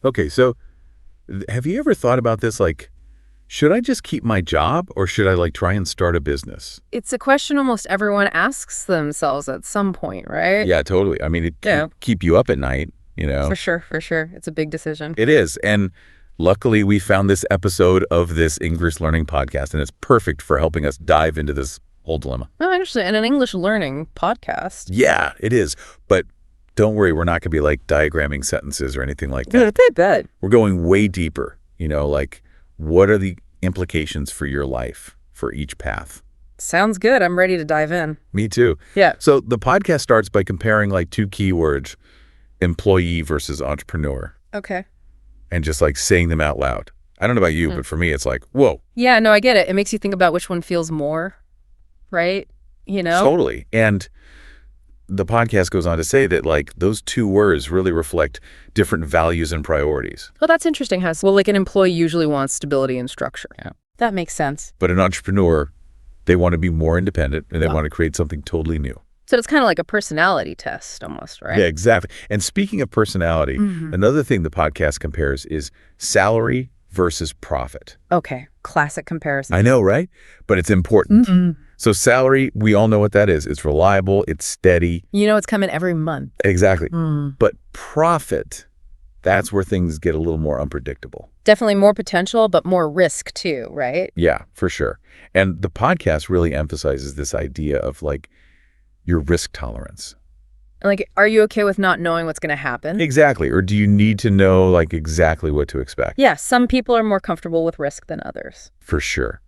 Okay, so have you ever thought about this? Like, should I just keep my job or should I like try and start a business? It's a question almost everyone asks themselves at some point, right? Yeah, totally. I mean, it Yeah. can keep you up at night, you know? For sure, for sure. It's a big decision. It is. And luckily, we found this episode of this English learning podcast, and it's perfect for helping us dive into this whole dilemma. Oh, actually, and an English learning podcast. Yeah, it is. But don't worry, we're not going to be like diagramming sentences or anything like that. I bet. We're going way deeper, like what are the implications for your life for each path? Sounds good. I'm ready to dive in. Me too. Yeah. So the podcast starts by comparing like two keywords, employee versus entrepreneur, Okay. and just like saying them out loud. I don't know about you, but for me, it's like, whoa. Yeah, no, I get it. It makes you think about which one feels more, right? Totally. And the podcast goes on to say that like those two words really reflect different values and priorities. Well, that's interesting. Well, like an employee usually wants stability and structure. Yeah. That makes sense. But an entrepreneur, they want to be more independent and they want to create something totally new. So it's kind of like a personality test almost, right? Yeah, exactly. And speaking of personality, another thing the podcast compares is salary versus profit. Okay. Classic comparison. I know, right? But it's important. So salary, we all know what that is. It's reliable, it's steady. It's coming every month. Exactly. But profit, that's where things get a little more unpredictable. Definitely more potential, but more risk too, right? Yeah, for sure. And the podcast really emphasizes this idea of like your risk tolerance. Like, are you okay with not knowing what's going to happen? Exactly. Or do you need to know like exactly what to expect? Yeah, some people are more comfortable with risk than others. For sure.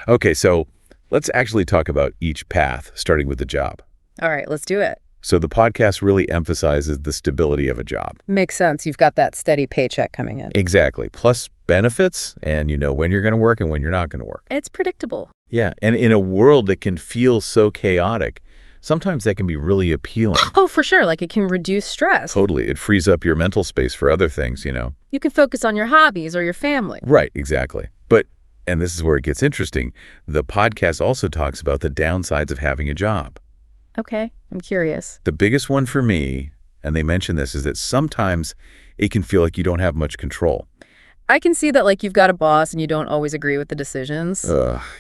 Okay, so let's actually talk about each path, starting with the job. All right, let's do it. So the podcast really emphasizes the stability of a job. Makes sense. You've got that steady paycheck coming in. Exactly. Plus benefits, and you know when you're going to work and when you're not going to work. It's predictable. Yeah, and in a world that can feel so chaotic, sometimes that can be really appealing. Oh, for sure. Like it can reduce stress. Totally. It frees up your mental space for other things, You can focus on your hobbies or your family. Right, exactly. But, and this is where it gets interesting, the podcast also talks about the downsides of having a job. Okay, I'm curious. The biggest one for me, and they mention this, is that sometimes it can feel like you don't have much control. I can see that like you've got a boss and you don't always agree with the decisions.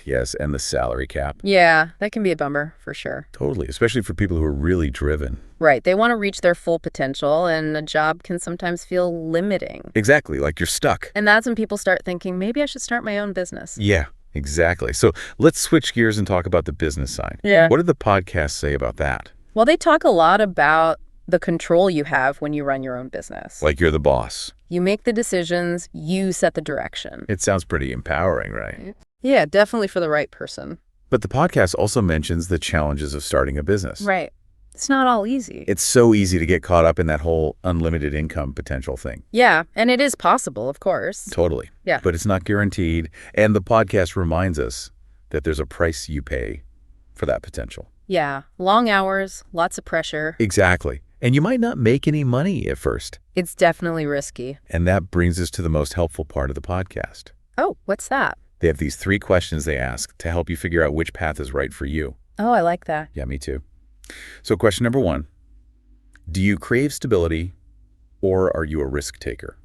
Yes, and the salary cap. Yeah, that can be a bummer for sure. Totally, especially for people who are really driven. Right, they want to reach their full potential and a job can sometimes feel limiting. Exactly, like you're stuck. And that's when people start thinking, maybe I should start my own business. Yeah, exactly. So let's switch gears and talk about the business side. Yeah. What did the podcast say about that? Well, they talk a lot about the control you have when you run your own business. Like you're the boss. You make the decisions, you set the direction. It sounds pretty empowering, right? Yeah, definitely for the right person. But the podcast also mentions the challenges of starting a business. Right. It's not all easy. It's so easy to get caught up in that whole unlimited income potential thing. Yeah, and it is possible, of course. Totally. Yeah. But it's not guaranteed. And the podcast reminds us that there's a price you pay for that potential. Yeah, long hours, lots of pressure. Exactly. And you might not make any money at first. It's definitely risky. And that brings us to the most helpful part of the podcast. Oh, what's that? They have these 3 questions they ask to help you figure out which path is right for you. Oh, I like that. Yeah, me too. So question number 1, do you crave stability or are you a risk taker?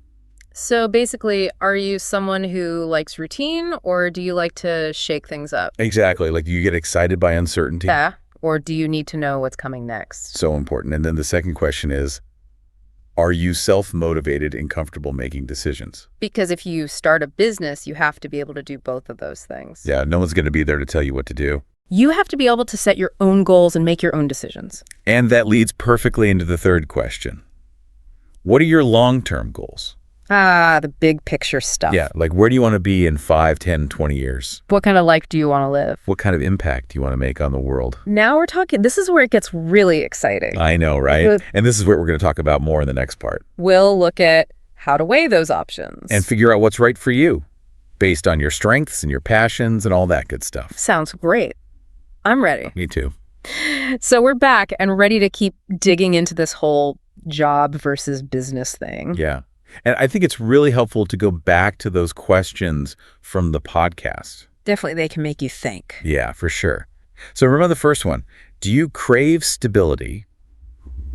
So basically, are you someone who likes routine or do you like to shake things up? Exactly. Like, do you get excited by uncertainty? Yeah. Or do you need to know what's coming next? So important. And then the second question is, are you self-motivated and comfortable making decisions? Because if you start a business, you have to be able to do both of those things. Yeah, no one's going to be there to tell you what to do. You have to be able to set your own goals and make your own decisions. And that leads perfectly into the third question. What are your long-term goals? Ah, the big picture stuff. Yeah, like where do you want to be in 5, 10, 20 years? What kind of life do you want to live? What kind of impact do you want to make on the world? Now we're talking, this is where it gets really exciting. I know, right? And this is what we're going to talk about more in the next part. We'll look at how to weigh those options. And figure out what's right for you, based on your strengths and your passions and all that good stuff. Sounds great. I'm ready. Me too. So we're back and ready to keep digging into this whole job versus business thing. Yeah. And I think it's really helpful to go back to those questions from the podcast. Definitely, they can make you think. Yeah, for sure. So remember the first one. Do you crave stability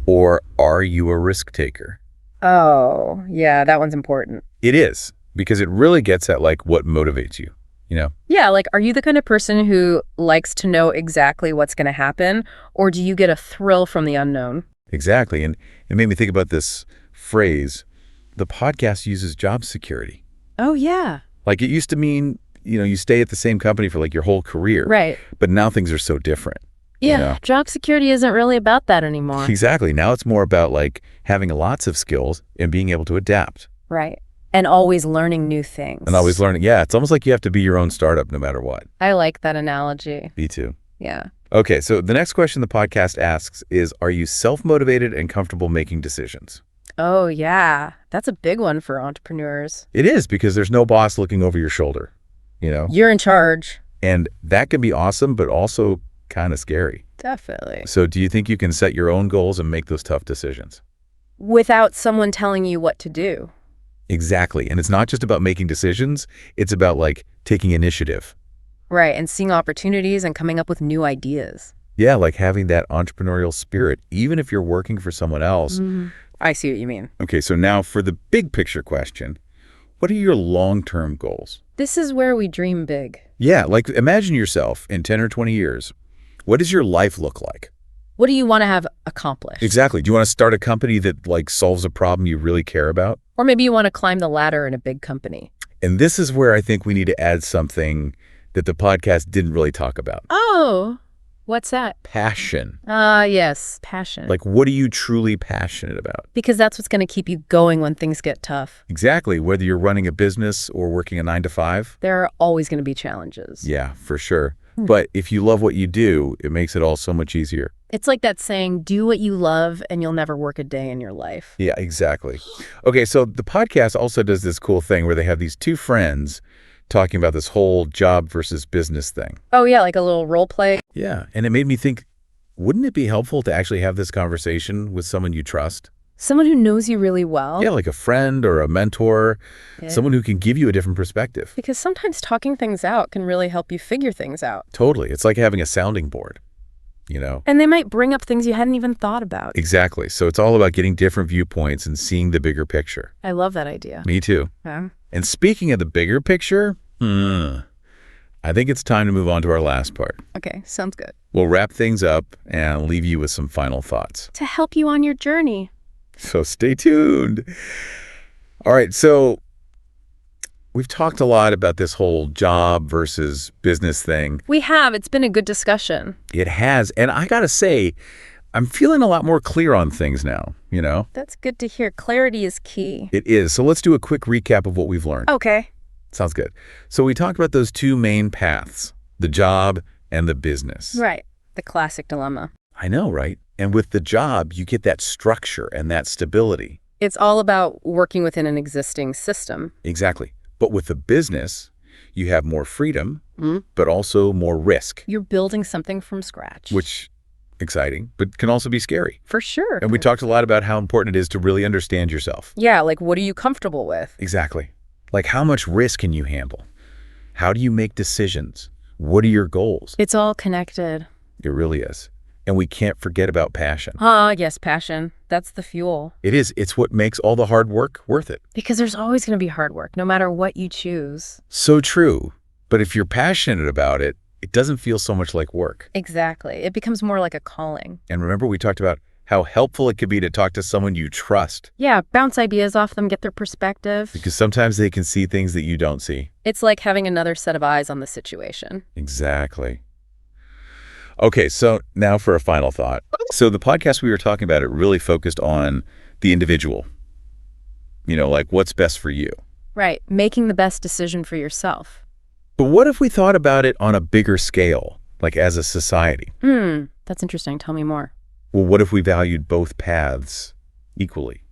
or are you a risk taker? Oh, yeah, that one's important. It is, because it really gets at like what motivates you, you know? Yeah, like, are you the kind of person who likes to know exactly what's going to happen, or do you get a thrill from the unknown? Exactly. And it made me think about this phrase, the podcast uses job security. Oh, yeah. Like it used to mean, you stay at the same company for like your whole career. Right. But now things are so different. Yeah, job security isn't really about that anymore. Exactly. Now it's more about like having lots of skills and being able to adapt. Right. And always learning new things. And always learning. Yeah, it's almost like you have to be your own startup no matter what. I like that analogy. Me too. Yeah. Okay, so the next question the podcast asks is, are you self-motivated and comfortable making decisions? Oh, yeah. That's a big one for entrepreneurs. It is, because there's no boss looking over your shoulder, You're in charge. And that can be awesome, but also kind of scary. Definitely. So do you think you can set your own goals and make those tough decisions? Without someone telling you what to do. Exactly. And it's not just about making decisions. It's about like taking initiative. Right, and seeing opportunities and coming up with new ideas. Yeah, like having that entrepreneurial spirit, even if you're working for someone else. I see what you mean. Okay, so now for the big picture question, what are your long-term goals? This is where we dream big. Yeah, like imagine yourself in 10 or 20 years. What does your life look like? What do you want to have accomplished? Exactly. Do you want to start a company that like solves a problem you really care about? Or maybe you want to climb the ladder in a big company. And this is where I think we need to add something that the podcast didn't really talk about. Oh, what's that? Passion. Yes, passion. Like, what are you truly passionate about? Because that's what's going to keep you going when things get tough. Exactly. Whether you're running a business or working a 9 to 5. There are always going to be challenges. Yeah, for sure. But if you love what you do, it makes it all so much easier. It's like that saying, do what you love and you'll never work a day in your life. Yeah, exactly. Okay, so the podcast also does this cool thing where they have these two friends talking about this whole job versus business thing. Oh, yeah, like a little role play. Yeah, and it made me think, wouldn't it be helpful to actually have this conversation with someone you trust? Someone who knows you really well. Yeah, like a friend or a mentor, someone who can give you a different perspective. Because sometimes talking things out can really help you figure things out. Totally. It's like having a sounding board, And they might bring up things you hadn't even thought about. Exactly. So it's all about getting different viewpoints and seeing the bigger picture. I love that idea. Me too. Yeah. And speaking of the bigger picture, I think it's time to move on to our last part. Okay, sounds good. We'll wrap things up and leave you with some final thoughts. To help you on your journey. So stay tuned. All right, so we've talked a lot about this whole job versus business thing. We have. It's been a good discussion. It has. And I got to say, I'm feeling a lot more clear on things now, That's good to hear. Clarity is key. It is. So let's do a quick recap of what we've learned. Okay. Sounds good. So we talked about those two main paths, the job and the business. Right. The classic dilemma. I know, right? And with the job, you get that structure and that stability. It's all about working within an existing system. Exactly. But with the business, you have more freedom, but also more risk. You're building something from scratch. Which, exciting, but can also be scary. For sure. And we talked a lot about how important it is to really understand yourself. Yeah, like what are you comfortable with? Exactly. Like how much risk can you handle? How do you make decisions? What are your goals? It's all connected. It really is. And we can't forget about passion. Yes, passion. That's the fuel. It is. It's what makes all the hard work worth it. Because there's always going to be hard work, no matter what you choose. So true. But if you're passionate about it, it doesn't feel so much like work. Exactly. It becomes more like a calling. And remember, we talked about how helpful it could be to talk to someone you trust. Yeah, bounce ideas off them, get their perspective. Because sometimes they can see things that you don't see. It's like having another set of eyes on the situation. Exactly. Okay, so now for a final thought. So the podcast we were talking about, it really focused on the individual. Like what's best for you. Right, making the best decision for yourself. But what if we thought about it on a bigger scale, like as a society? That's interesting. Tell me more. Well, what if we valued both paths equally,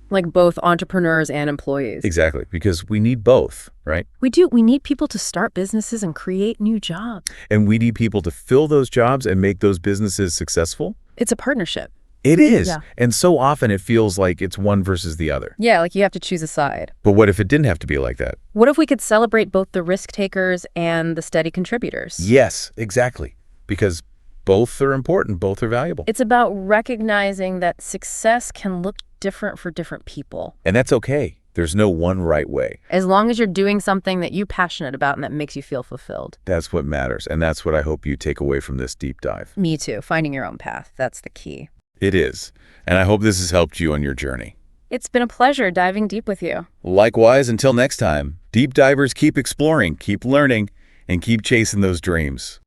Like both entrepreneurs and employees. Exactly, because we need both, right? We do. We need people to start businesses and create new jobs. And we need people to fill those jobs and make those businesses successful. It's a partnership. It is. Yeah. And so often it feels like it's one versus the other. Yeah, like you have to choose a side. But what if it didn't have to be like that? What if we could celebrate both the risk takers and the steady contributors? Yes, exactly. Because Both are important. Both are valuable. It's about recognizing that success can look different for different people. And that's okay. There's no one right way. As long as you're doing something that you're passionate about and that makes you feel fulfilled. That's what matters. And that's what I hope you take away from this deep dive. Me too. Finding your own path. That's the key. It is. And I hope this has helped you on your journey. It's been a pleasure diving deep with you. Likewise, until next time, deep divers keep exploring, keep learning, and keep chasing those dreams.